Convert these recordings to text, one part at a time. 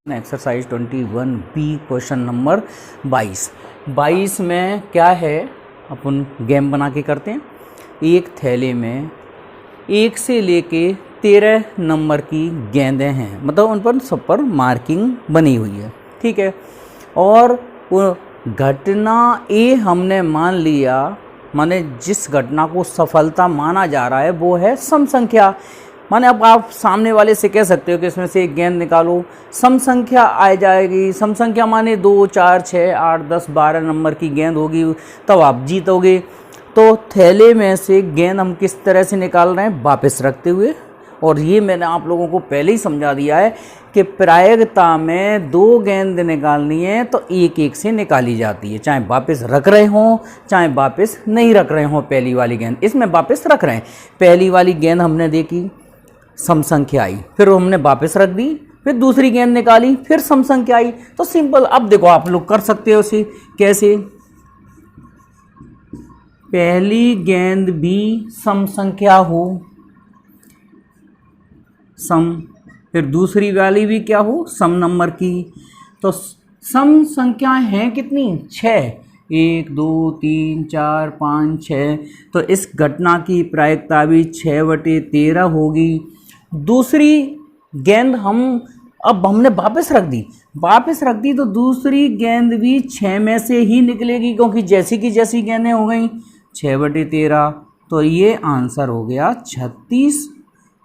Exercise 21B question number 22 में क्या है, अपन गेम बना के करते हैं। एक थैले में 1 से लेके 13 नंबर की गेंदें हैं, मतलब उन पर सब पर मार्किंग बनी हुई है, ठीक है। और वो घटना ए हमने मान लिया, माने जिस घटना को सफलता माना जा रहा है वो है सम संख्या। माने अब आप सामने वाले से कह सकते हो कि इसमें से एक गेंद निकालो, सम संख्या आ जाएगी। सम संख्या माने 2, 4, 6, 8, 10, 12 नंबर की गेंद होगी, तब आप जीतोगे। तो थैले में से गेंद हम किस तरह से निकाल रहे हैं, वापस रखते हुए। और ये मैंने आप लोगों को पहले ही समझा दिया है कि प्रायिकता में 2 गेंद निकालनी है तो एक एक से निकाली जाती है, चाहे वापस रख रहे हों चाहे वापस नहीं रख रहे हों। पहली वाली गेंद इसमें वापस रख रहे हैं, पहली वाली गेंद हमने देखी सम संख्या आई, फिर हमने वापस रख दी, फिर दूसरी गेंद निकाली, फिर सम संख्या आई। तो सिंपल, अब देखो आप लोग कर सकते हो उसे कैसे। पहली गेंद भी सम संख्या हो, सम, फिर दूसरी वाली भी क्या हो, सम नंबर की। तो सम संख्या है कितनी, 6, 1, 2, 3, 4, 5, 6। तो इस घटना की प्रायिकता भी 6/13 होगी। दूसरी गेंद अब हमने वापस रख दी तो दूसरी गेंद भी 6 में से ही निकलेगी, क्योंकि जैसी की जैसी गेंदें हो गई 6/13। तो ये आंसर हो गया 36,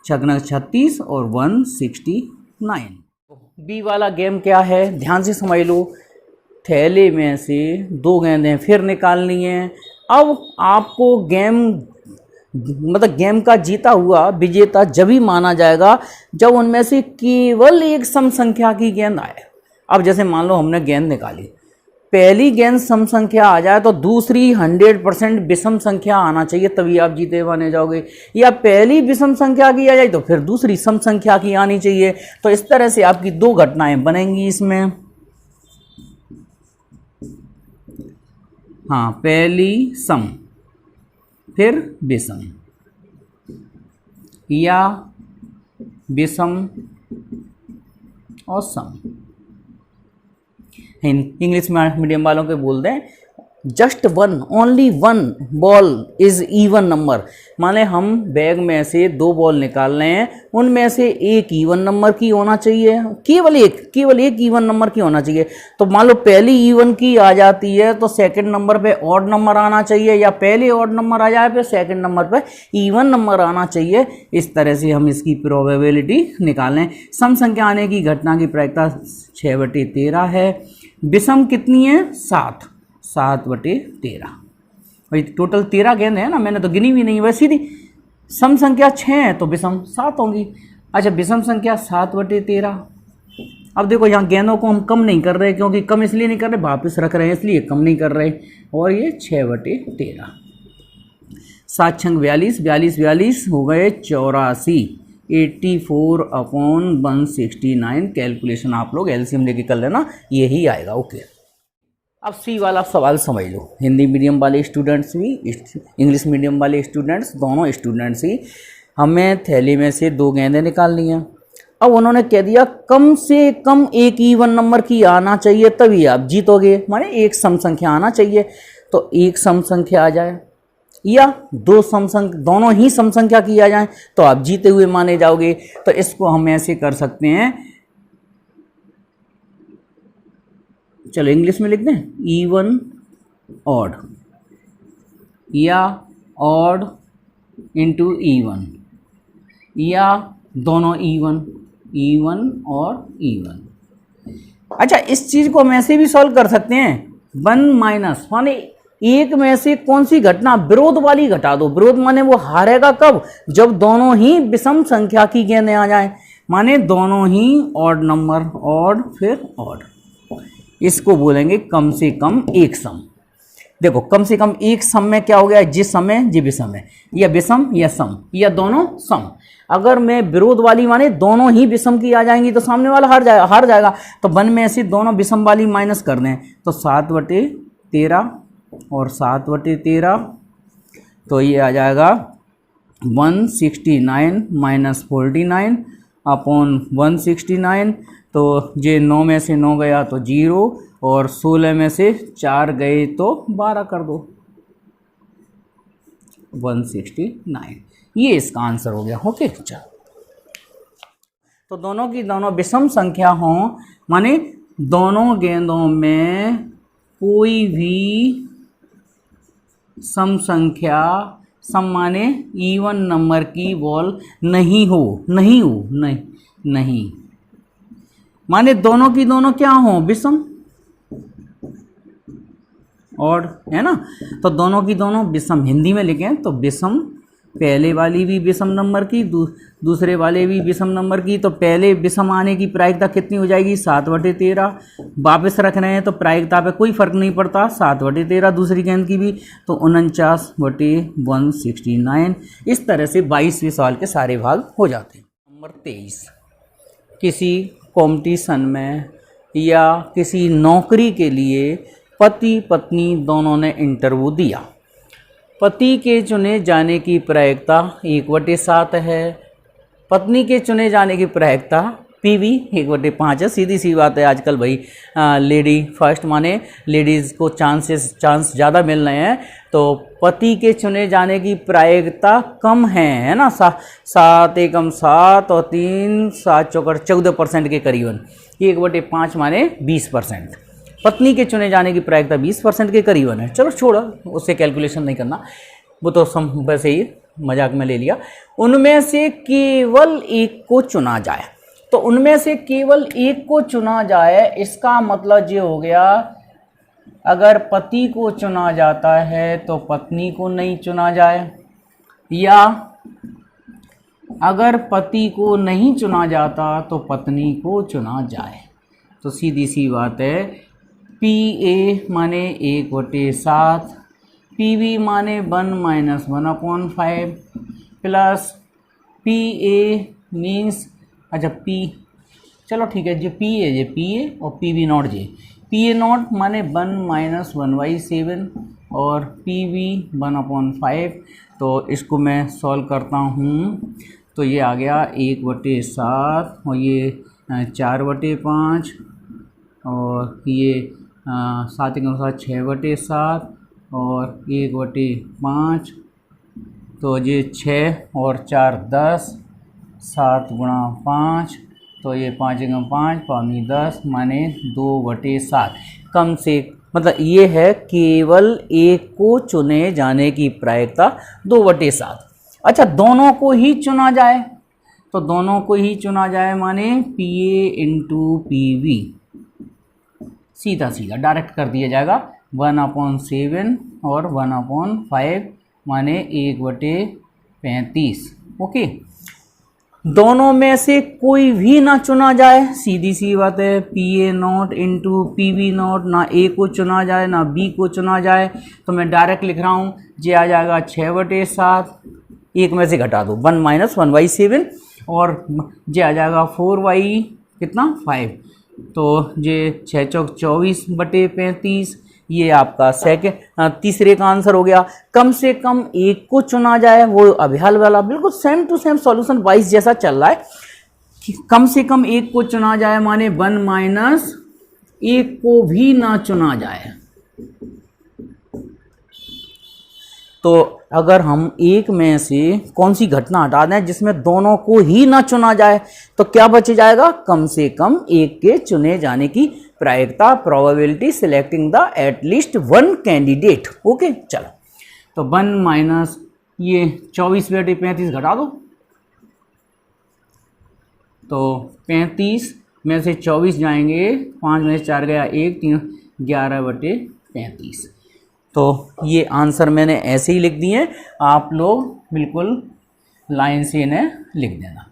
36 और 169। बी वाला गेम क्या है, ध्यान से समझ लो। थैले में से 2 गेंदें फिर निकालनी है। अब आपको गेम का जीता हुआ विजेता जब ही माना जाएगा जब उनमें से केवल एक सम संख्या की गेंद आए। अब जैसे मान लो हमने गेंद निकाली, पहली गेंद सम संख्या आ जाए तो दूसरी 100% विषम संख्या आना चाहिए, तभी आप जीते माने जाओगे। या पहली विषम संख्या की आ जाए तो फिर दूसरी सम संख्या की आनी चाहिए। तो इस तरह से आपकी 2 घटनाएं बनेंगी इसमें। हाँ, पहली सम फिर विषम, या विषम और सम। इंग्लिश मीडियम वालों के बोल दें, just only one ball is even number. माने हम बैग में से 2 बॉल निकाल रहे हैं, उनमें से एक इवन नंबर की होना चाहिए, केवल एक इवन नंबर की होना चाहिए। तो मान लो पहली इवन की आ जाती है तो सेकंड नंबर पे ऑड नंबर आना चाहिए, या पहले ऑड नंबर आ जाए फिर सेकंड नंबर पे इवन नंबर आना चाहिए। इस तरह से हम इसकी प्रोबेबिलिटी निकालें। सम संख्या आने की घटना की प्रायिकता 6/13 है। विषम कितनी है, 7/13। भाई टोटल 13 गेंद है ना, मैंने तो गिनी भी नहीं, वैसे सीधी सम संख्या 6 है तो विषम 7 होंगी। अच्छा, विषम संख्या 7/13। अब देखो यहाँ गेंदों को हम कम नहीं कर रहे, क्योंकि कम इसलिए नहीं कर रहे, वापस रख रहे हैं इसलिए कम नहीं कर रहे। और ये 6/13, 7 छंग 42, 42 हो गए 84, 84/169। कैलकुलेशन आप लोग एलसीएम लेके कर लेना, यही आएगा। ओके, अब सी वाला सवाल समझ लो। हिंदी मीडियम वाले स्टूडेंट्स भी, इंग्लिश मीडियम वाले स्टूडेंट्स, दोनों स्टूडेंट्स ही, हमें थैली में से 2 गेंदें निकालनी हैं। अब उन्होंने कह दिया कम से कम एक इवन नंबर की आना चाहिए तभी आप जीतोगे, माने एक सम संख्या आना चाहिए। तो एक सम संख्या आ जाए या 2 दोनों ही सम संख्या की आ जाए तो आप जीते हुए माने जाओगे। तो इसको हम ऐसे कर सकते हैं, चलो इंग्लिश में लिख दें, इवन ऑड, या ऑड इंटू इवन, या दोनों इवन और इवन। अच्छा, इस चीज को हम ऐसे भी सॉल्व कर सकते हैं, 1 माइनस, माने एक में से कौन सी घटना, विरोध वाली घटा दो। विरोध माने वो हारेगा कब, जब दोनों ही विषम संख्या की गेंदें आ जाए, माने दोनों ही ऑड नंबर, ऑड फिर ऑड। इसको बोलेंगे कम से कम एक सम। देखो कम से कम एक सम में क्या हो गया, जिस समय जी विषम है, या विषम या सम, या दोनों सम। अगर मैं विरोध वाली माने दोनों ही विषम की आ जाएंगी तो सामने वाला हार जाएगा। तो 1 में से दोनों विषम वाली माइनस कर दें तो 7/13 और 7/13, तो ये आ जाएगा 169 - 49 अपॉन 169। तो ये 9 में से 9 गया तो 0 और 16 में से 4 गए तो 12 कर दो, 169। ये इसका आंसर हो गया। ओके, चलो। तो दोनों की दोनों विषम संख्या हों, माने दोनों गेंदों में कोई भी सम संख्या, सम माने इवन नंबर की बॉल नहीं हो, नहीं माने दोनों की दोनों क्या हो, विषम, और है ना। तो दोनों की दोनों विषम, हिंदी में लिखें तो विषम, पहले वाली भी विषम नंबर की, दूसरे वाले भी विषम नंबर की। तो पहले विषम आने की प्रायिकता कितनी हो जाएगी, 7/13। वापस रख रहे हैं तो प्रायिकता पे कोई फर्क नहीं पड़ता, 7/13 दूसरी गेंद की भी, तो 49/169। इस तरह से 22वें सवाल के सारे भाग हो जाते हैं। नंबर 23, किसी कंपटीशन में या किसी नौकरी के लिए पति पत्नी दोनों ने इंटरव्यू दिया। पति के चुने जाने की प्रायिकता 1/7 है, पत्नी के चुने जाने की प्रायिकता PV 1/5 है। सीधी सी बात है, आजकल भाई लेडी फर्स्ट, माने लेडीज़ को चांस ज़्यादा मिल रहे हैं, तो पति के चुने जाने की प्रायिकता कम है ना। 7 एकम 7 और 3 7 चौकड़ 14% के करीबन, 1/5 माने 20%। पत्नी के चुने जाने की प्रायिकता 20% के करीबन है। चलो छोड़ो, उससे कैलकुलेशन नहीं करना, वो तो वैसे ही मजाक में ले लिया। उनमें से केवल एक को चुना जाए, तो उनमें से केवल एक को चुना जाए, इसका मतलब ये हो गया, अगर पति को चुना जाता है तो पत्नी को नहीं चुना जाए, या अगर पति को नहीं चुना जाता तो पत्नी को चुना जाए। तो सीधी सी बात है, PA माने 1/7, PB माने 1 - 1/5 प्लस PA मीन्स, अच्छा चलो ठीक है, जो PA और PB नॉट PA नॉट माने 1 - 1/7 और PB 1/5। तो इसको मैं सॉल्व करता हूँ, तो ये आ गया 1/7 और ये 4/5 और ये 7 के अनुसार 6/7 और 1/5, तो ये 6 और 4 10, 7 × 5, तो ये 5 × 5 5 10 माने 2/7। कम से मतलब ये है केवल एक को चुने जाने की प्रायिकता 2/7। अच्छा, दोनों को ही चुना जाए, तो दोनों को ही चुना जाए माने PA × PB, सीधा डायरेक्ट कर दिया जाएगा, 1/7 और 1/5 माने 1/35। ओके, दोनों में से कोई भी ना चुना जाए, सीधी सी बात है, PA नॉट × PB नॉट, ना A को चुना जाए ना B को चुना जाए, तो मैं डायरेक्ट लिख रहा हूँ, ये आ जाएगा 6/7, एक में से घटा दो 1 - 1/7 और ये आ जाएगा 4/5, तो ये 6 चौक 24/35। ये आपका तीसरे का आंसर हो गया। कम से कम एक को चुना जाए, वो अभ्याल वाला बिल्कुल सेम टू सेम सॉल्यूशन 22 जैसा चल रहा है। कम से कम एक को चुना जाए माने 1 - एक को भी ना चुना जाए। तो अगर हम एक में से कौन सी घटना हटा दें जिसमें दोनों को ही ना चुना जाए, तो क्या बच जाएगा, कम से कम एक के चुने जाने की प्रायिकता, probability selecting the at least 1 candidate. Okay, चलो, तो 1 - ये 24/35 घटा दो, तो 35 में से 24 जाएंगे, 5 में से 4 गया 1, 3 11/35। तो ये आंसर मैंने ऐसे ही लिख दिए, आप लोग बिल्कुल लाइन से इन्हें लिख देना।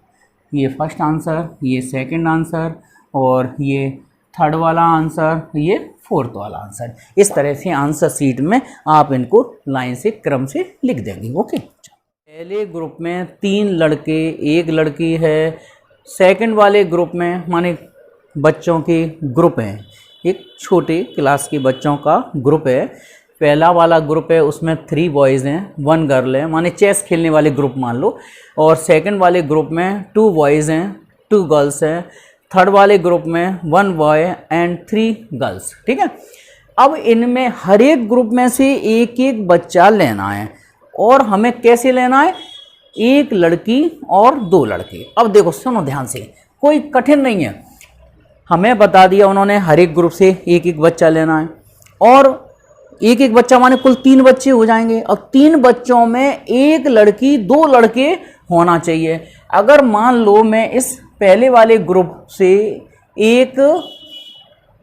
ये फर्स्ट आंसर, ये सेकंड आंसर और ये थर्ड वाला आंसर, ये फोर्थ वाला आंसर। इस तरह से आंसर शीट में आप इनको लाइन से क्रम से लिख देंगे। ओके, पहले ग्रुप में 3 लड़के 1 लड़की है, सेकंड वाले ग्रुप में माने बच्चों के ग्रुप हैं, एक छोटे क्लास के बच्चों का ग्रुप है। पहला वाला ग्रुप है उसमें 3 बॉयज़ हैं 1 गर्ल है, माने चेस खेलने वाले ग्रुप मान लो। और सेकंड वाले ग्रुप में 2 बॉयज़ हैं 2 गर्ल्स हैं। थर्ड वाले ग्रुप में 1 बॉय एंड 3 गर्ल्स, ठीक है। अब इनमें हर एक ग्रुप में से एक एक बच्चा लेना है, और हमें कैसे लेना है, एक लड़की और 2 लड़के। अब देखो सुनो ध्यान से, कोई कठिन नहीं है, हमें बता दिया उन्होंने हर एक ग्रुप से एक एक बच्चा लेना है, और एक एक बच्चा माने कुल 3 बच्चे हो जाएंगे, और 3 बच्चों में एक लड़की 2 लड़के होना चाहिए। अगर मान लो मैं इस पहले वाले ग्रुप से एक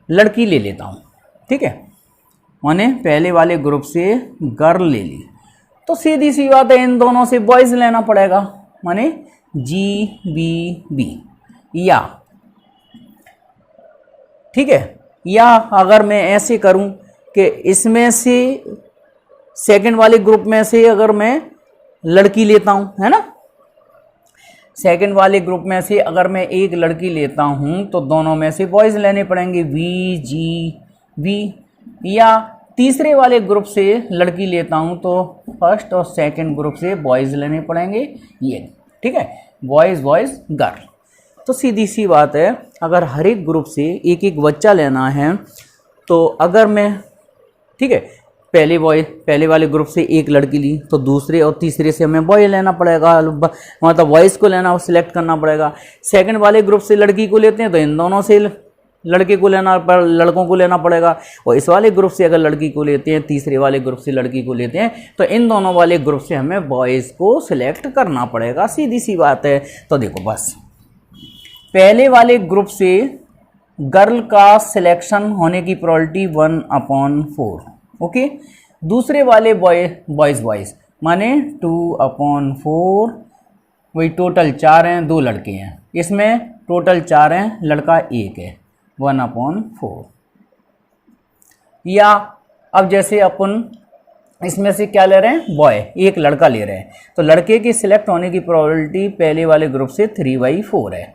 लड़की ले लेता हूँ, ठीक है, माने पहले वाले ग्रुप से गर्ल ले ली, तो सीधी सी बात है इन दोनों से बॉयज लेना पड़ेगा, माने GBB, या ठीक है। या अगर मैं ऐसे करूं कि इसमें से सेकंड वाले ग्रुप में से अगर मैं लड़की लेता हूं, है ना, सेकंड वाले ग्रुप में से अगर मैं एक लड़की लेता हूं तो दोनों में से बॉयज लेने पड़ेंगे VGB, या तीसरे वाले ग्रुप से लड़की लेता हूं तो फर्स्ट और सेकंड ग्रुप से बॉयज लेने पड़ेंगे, ये ठीक है, बॉयज बॉयज गर्ल। तो सीधी सी बात है, अगर हर एक ग्रुप से एक एक बच्चा लेना है तो अगर मैं, ठीक है, पहले वाले ग्रुप से एक लड़की ली तो दूसरे और तीसरे से हमें बॉय लेना पड़ेगा, मतलब बॉयज़ को लेना, सिलेक्ट करना पड़ेगा। सेकंड वाले ग्रुप से लड़की को लेते हैं तो इन दोनों से लड़के को लड़कों को लेना पड़ेगा, और इस वाले ग्रुप से अगर लड़की को लेते हैं, तीसरे वाले ग्रुप से लड़की को लेते हैं, तो इन दोनों वाले ग्रुप से हमें बॉयज़ को सिलेक्ट करना पड़ेगा, सीधी सी बात है। तो देखो बस पहले वाले ग्रुप से गर्ल का सिलेक्शन होने की प्रोबेबिलिटी 1/4, ओके। दूसरे वाले बॉयज़ माने 2/4, वही टोटल 4 हैं, 2 लड़के हैं, इसमें टोटल 4 हैं, लड़का 1 है, 1/4। या अब जैसे अपन इसमें से क्या ले रहे हैं, बॉय, एक लड़का ले रहे हैं, तो लड़के के सिलेक्ट होने की प्रोबेबिलिटी पहले वाले ग्रुप से 3/4 है।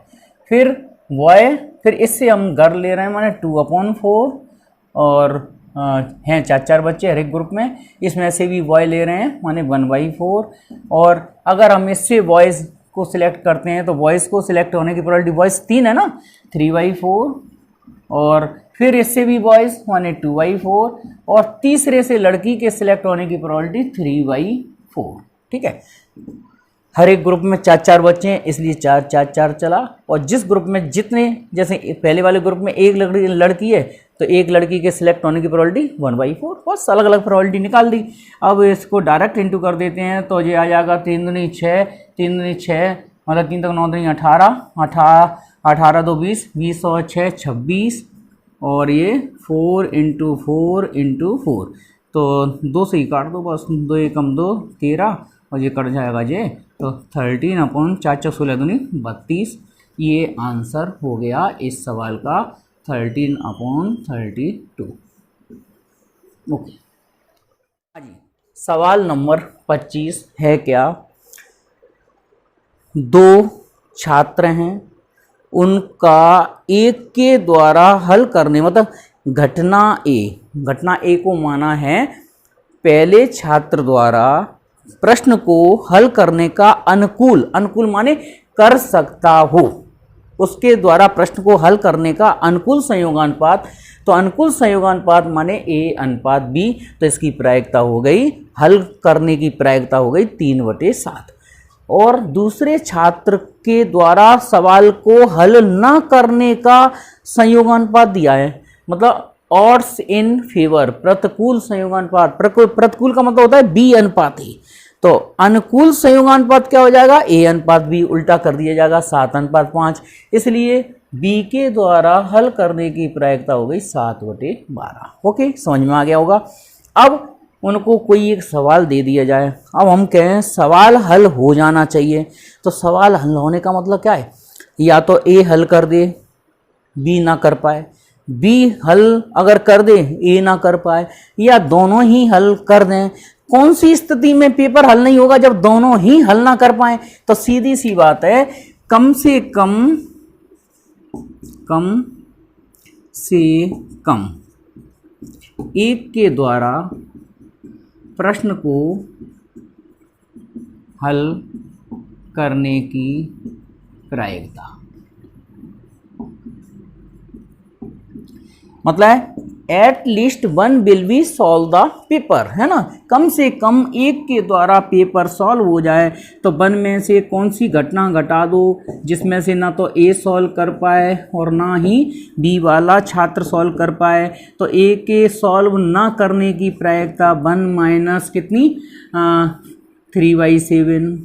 फिर बॉय, फिर इससे हम गर्ल ले रहे हैं माने 2/4, और हैं 4 बच्चे हर एक ग्रुप में, इसमें से भी बॉय ले रहे हैं माने 1/4। और अगर हम इससे बॉयज़ को सिलेक्ट करते हैं तो बॉयज़ को सिलेक्ट होने की प्रोबेबिलिटी, बॉयज़ 3 है ना, 3/4, और फिर इससे भी बॉयज़ माने 2/4, और तीसरे से लड़की के सिलेक्ट होने की प्रोबेबिलिटी 3/4, ठीक है। हर एक ग्रुप में 4 बच्चे हैं, इसलिए 4 चला, और जिस ग्रुप में जितने, जैसे पहले वाले ग्रुप में एक लड़की है तो एक लड़की के सिलेक्ट होने की प्रोबेबिलिटी 1/4, बस अलग अलग प्रोबेबिलिटी निकाल दी। अब इसको डायरेक्ट इंटू कर देते हैं तो ये आ जाएगा 3 दूनी 6, 3 दूनी 6, मतलब 3 तक 9 दूनी 18, 18 2 20, 20 और 6 26, और ये 4 × 4 × 4, तो 2 से ही काट दो बस, 2 एकम 2 13, और ये कट जाएगा ये, तो 13/4 16 दूनी 32, ये आंसर हो गया इस सवाल का 13/32। ओके जी, सवाल नंबर 25 है क्या, 2 छात्र हैं, उनका एक के द्वारा हल करने, मतलब घटना ए को माना है पहले छात्र द्वारा प्रश्न को हल करने का अनुकूल माने कर सकता हो, उसके द्वारा प्रश्न को हल करने का अनुकूल संयोगानुपात, तो अनुकूल संयोगानुपात माने A/B, तो इसकी प्रायिकता हो गई, हल करने की प्रायिकता हो गई 3/7। और दूसरे छात्र के द्वारा सवाल को हल न करने का संयोगानुपात दिया है, मतलब ऑड्स इन फेवर, प्रतिकूल संयोगानुपात, प्रतिकूल का मतलब होता है B/A, तो अनुकूल संयोगानुपात क्या हो जाएगा, A/B, उल्टा कर दिया जाएगा 7/5, इसलिए B के द्वारा हल करने की प्रायिकता हो गई 7/12। ओके, समझ में आ गया होगा। अब उनको कोई एक सवाल दे दिया जाए, अब हम कहें सवाल हल हो जाना चाहिए, तो सवाल हल होने का मतलब क्या है, या तो A हल कर दे, B ना कर पाए, B हल अगर कर दे, A ना कर पाए, या दोनों ही हल कर दें। कौन सी स्थिति में पेपर हल नहीं होगा, जब दोनों ही हल ना कर पाए, तो सीधी सी बात है कम से कम एक के द्वारा प्रश्न को हल करने की प्रायिकता, मतलब at least one will be solve the paper, है ना, कम से कम एक के द्वारा पेपर सॉल्व हो जाए। तो वन में से कौन सी घटना घटा दो जिसमें से ना तो ए सॉल्व कर पाए और ना ही बी वाला छात्र सॉल्व कर पाए। तो ए के सॉल्व ना करने की प्रायिकता 1 माइनस कितनी 3/7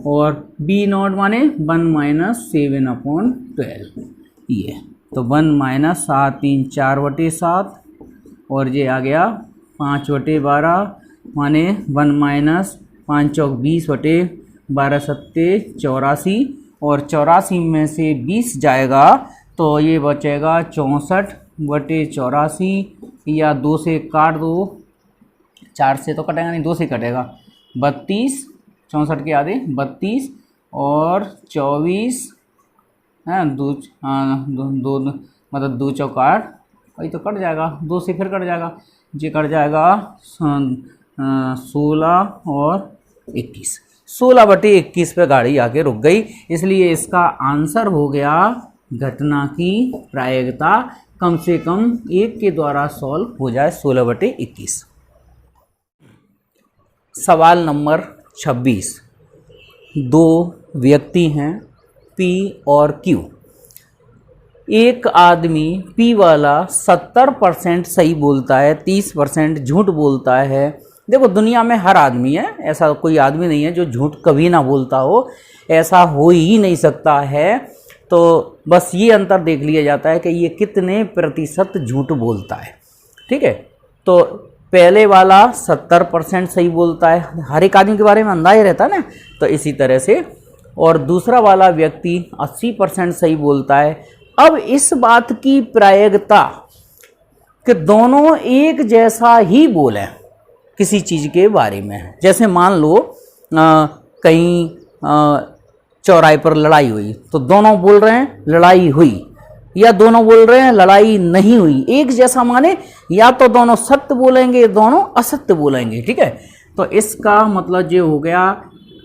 और बी नॉट माने 1 माइनस 7/12 ये। तो 1 माइनस 7 3 4/7 और ये आ गया 5/12 माने 1 माइनस 5 चौक 20/12 सत्ते 84 और 84 में से 20 जाएगा तो ये बचेगा 64/84 या 2 से काट दो, 4 से तो कटेगा नहीं, 2 से कटेगा 32, 64 के आधे 32 और 24 है दो मतलब 2 चौक 8 वही तो कट जाएगा, 2 से फिर कट जाएगा, ये कट जाएगा 16 और 21, 16/21 पे गाड़ी आके रुक गई। इसलिए इसका आंसर हो गया घटना की प्रायिकता कम से कम एक के द्वारा सॉल्व हो जाए 16/21। सवाल नंबर 26, दो व्यक्ति हैं P और Q। एक आदमी P वाला 70% सही बोलता है, 30% झूठ बोलता है। देखो दुनिया में हर आदमी है, ऐसा कोई आदमी नहीं है जो झूठ कभी ना बोलता हो, ऐसा हो ही नहीं सकता है। तो बस ये अंतर देख लिया जाता है कि ये कितने प्रतिशत झूठ बोलता है, ठीक है। तो पहले वाला 70% सही बोलता है, हर एक आदमी के बारे में अंदाजा रहता है ना, तो इसी तरह से। और दूसरा वाला व्यक्ति 80% सही बोलता है। अब इस बात की प्रायिकता कि दोनों एक जैसा ही बोलें किसी चीज़ के बारे में, जैसे मान लो कहीं चौराहे पर लड़ाई हुई तो दोनों बोल रहे हैं लड़ाई हुई, या दोनों बोल रहे हैं लड़ाई नहीं हुई, एक जैसा माने या तो दोनों सत्य बोलेंगे दोनों असत्य बोलेंगे, ठीक है। तो इसका मतलब ये हो गया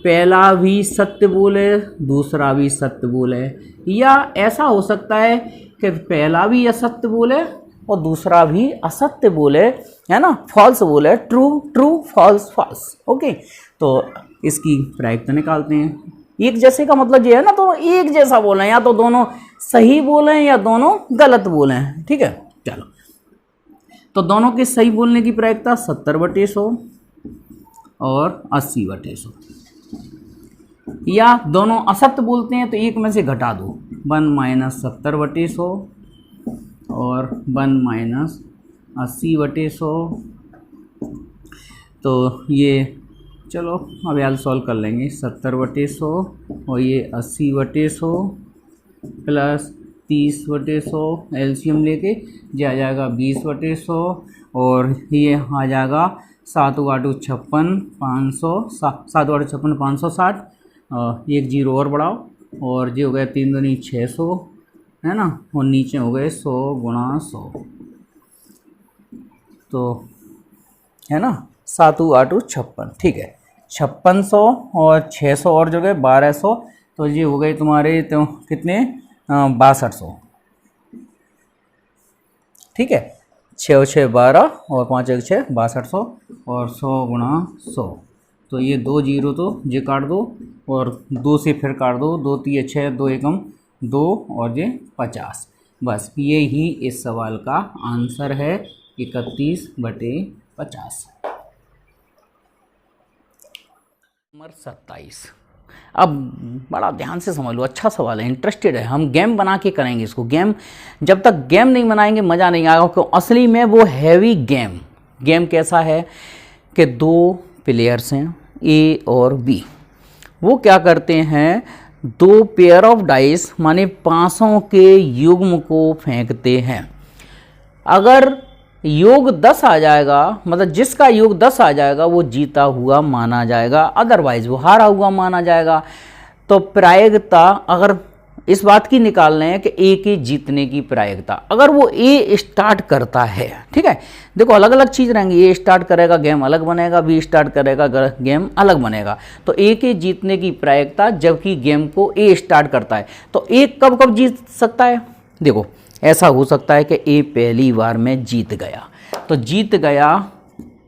पहला भी सत्य बोले दूसरा भी सत्य बोले, या ऐसा हो सकता है कि पहला भी असत्य बोले और दूसरा भी असत्य बोले, है ना, फॉल्स बोले, true true false false. Okay, तो इसकी प्रायिकता निकालते हैं। एक जैसे का मतलब ये है ना, तो एक जैसा बोलें, या तो दोनों सही बोलें या दोनों गलत बोलें, ठीक है। चलो, तो दोनों के सही बोलने की प्रायिकता 70/100 और 80/100, या दोनों असत्य बोलते हैं तो एक में से घटा दो, 1 माइनस 70/100 और 1 माइनस 80/100। तो ये चलो अब यार सॉल्व कर लेंगे, 70/100 और ये 80/100 प्लस 30/100 एलसीएम लेके ये आ जाएगा 20/100 और ये आ जाएगा 7 × 56 500, 7 × 56 560, एक जीरो और बढ़ाओ और ये हो गया 3 दूनी 600, है ना, और नीचे हो गए 100 × 100, तो है ना 7 × 8 56, ठीक है। 5600 और 600 और जो गए 1200, तो ये हो गए तुम्हारे तो कितने 6200, ठीक है। 6 और 6 12 और 5 1 6 6200 और 100 × 100, तो ये 2 जीरो तो ये काट दो और 2 से फिर काट दो, 2 3 6 2 एकम 2 और ये 50। बस ये ही इस सवाल का आंसर है 31/50। नंबर 27, अब बड़ा ध्यान से समझ लो, अच्छा सवाल है, इंटरेस्टेड है। हम गेम बना के करेंगे इसको। गेम जब तक गेम नहीं बनाएंगे मज़ा नहीं आएगा, क्योंकि असली में वो हैवी गेम कैसा है कि 2 प्लेयर्स हैं ए और बी। वो क्या करते हैं, 2 पेयर ऑफ डाइस माने पांचों के युग्म को फेंकते हैं। अगर योग 10 आ जाएगा, मतलब जिसका योग 10 आ जाएगा वो जीता हुआ माना जाएगा, अदरवाइज वो हारा हुआ माना जाएगा। तो प्रायिकता अगर इस बात की निकाल रहे हैं कि ए के जीतने की प्रायिकता, अगर वो ए स्टार्ट करता है, ठीक है, देखो अलग अलग चीज़ रहेंगी, ए स्टार्ट करेगा गेम अलग बनेगा, बी स्टार्ट करेगा गेम अलग बनेगा। तो ए के जीतने की प्रायिकता जबकि गेम को ए स्टार्ट करता है, तो ए कब कब जीत सकता है। देखो ऐसा हो सकता है कि ए पहली बार में जीत गया, तो जीत गया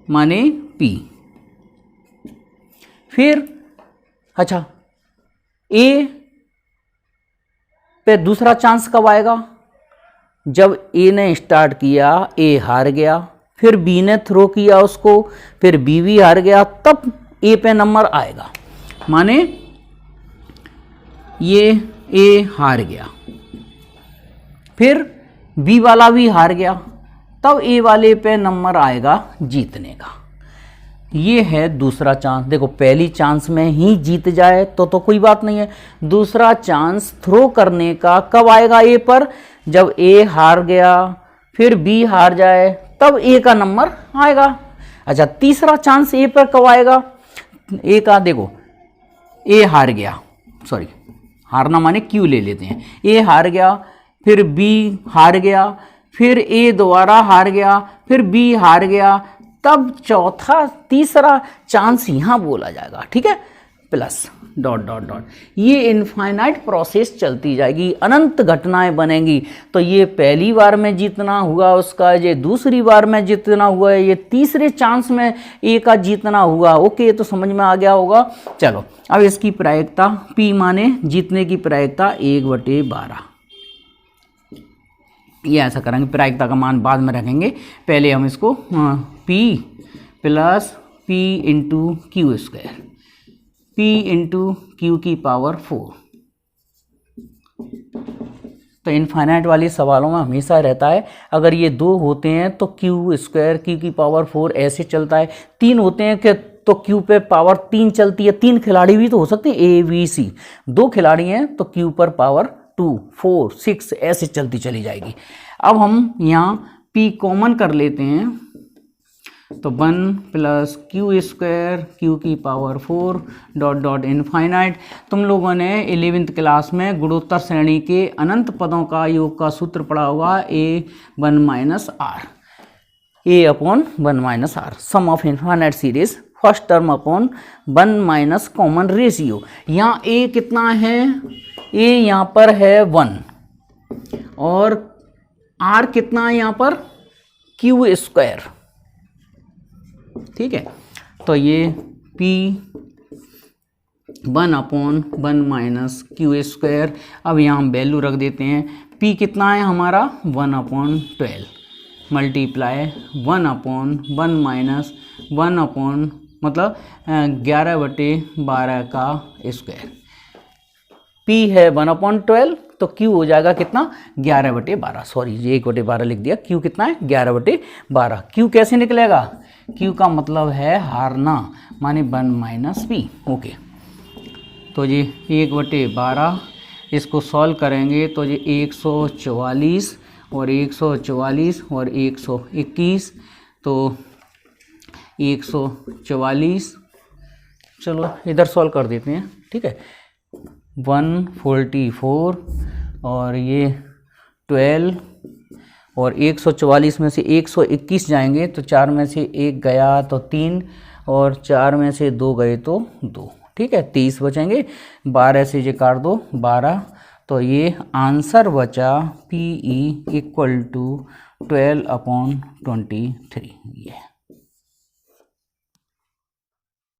माने P। फिर अच्छा, ए पे दूसरा चांस कब आएगा? जब ए ने स्टार्ट किया, ए हार गया, फिर बी ने थ्रो किया उसको, फिर बी भी हार गया, तब ए पे नंबर आएगा। माने ये ए हार गया, फिर बी वाला भी हार गया, तब ए वाले पे नंबर आएगा जीतने का। ये है दूसरा चांस। देखो पहली चांस में ही जीत जाए तो कोई बात नहीं है, दूसरा चांस थ्रो करने का कब आएगा ए पर? जब ए हार गया, फिर बी हार जाए, तब ए का नंबर आएगा। अच्छा, तीसरा चांस ए पर कब आएगा? ए का देखो, ए हार गया, सॉरी हारना माने क्यू ले लेते हैं, ए हार गया, फिर बी हार गया, फिर ए दोबारा हार गया, फिर बी हार गया, तब चौथा तीसरा चांस यहां बोला जाएगा। ठीक है, प्लस डॉट डॉट डॉट, ये इनफाइनाइट प्रोसेस चलती जाएगी, अनंत घटनाएं बनेंगी। तो ये पहली बार में जीतना हुआ उसका, ये दूसरी बार में जीतना हुआ है, ये तीसरे चांस में ए का जीतना हुआ। ओके, तो समझ में आ गया होगा। चलो अब इसकी प्रायिकता, P माने जीतने की प्रायिकता 1/12। ये ऐसा करेंगे, प्रायिकता का मान बाद में रखेंगे, पहले हम इसको P plus P into Q square, P into Q की पावर 4। तो इनफाइनाइट वाले सवालों में हमेशा रहता है, अगर ये 2 होते हैं तो क्यू स्क्वायर क्यू की पावर 4 ऐसे चलता है, 3 होते हैं कि तो क्यू पे पावर 3 चलती है। 3 खिलाड़ी भी तो हो सकते हैं, ए बी सी, 2 खिलाड़ी हैं तो क्यू पर पावर 2 4 6 ऐसे चलती चली जाएगी। अब हम यहाँ P कॉमन कर लेते हैं, तो 1 प्लस क्यू स्क्वायर क्यू की पावर 4 डॉट डॉट इनफाइनाइट। तुम लोगों ने 11th क्लास में गुणोत्तर श्रेणी के अनंत पदों का योग का सूत्र पढ़ा होगा, A1 minus r, A upon 1 minus r, sum of infinite series first term upon 1 minus common ratio. यहाँ A कितना है? A यहाँ पर है 1 और R कितना है यहाँ पर? Q square. ठीक है, तो ये P 1 upon 1 minus Q square. अब यहाँ हम वैल्यू रख देते हैं, P कितना है हमारा? 1 upon 12 multiply 1 upon 1 minus 1 upon मतलब 11/12 का स्क्वायर। P है 1 अपॉन 12, तो Q हो जाएगा कितना? 11/12, सॉरी ये 1/12 लिख दिया, Q कितना है? 11/12। Q कैसे निकलेगा? Q का मतलब है हारना, माने 1 माइनस P। ओके, तो ये 1/12, इसको सॉल्व करेंगे तो ये 144 और 144 और 121, तो 144, चलो इधर सॉल्व कर देते हैं। ठीक है, 144 और ये 12 और 144 में से 121 जाएंगे तो 4 में से 1 गया तो 3 और 4 में से 2 गए तो 2। ठीक है, 30 बचेंगे, 12 से ये काट दो 12, तो ये आंसर बचा PE = 12/23। ये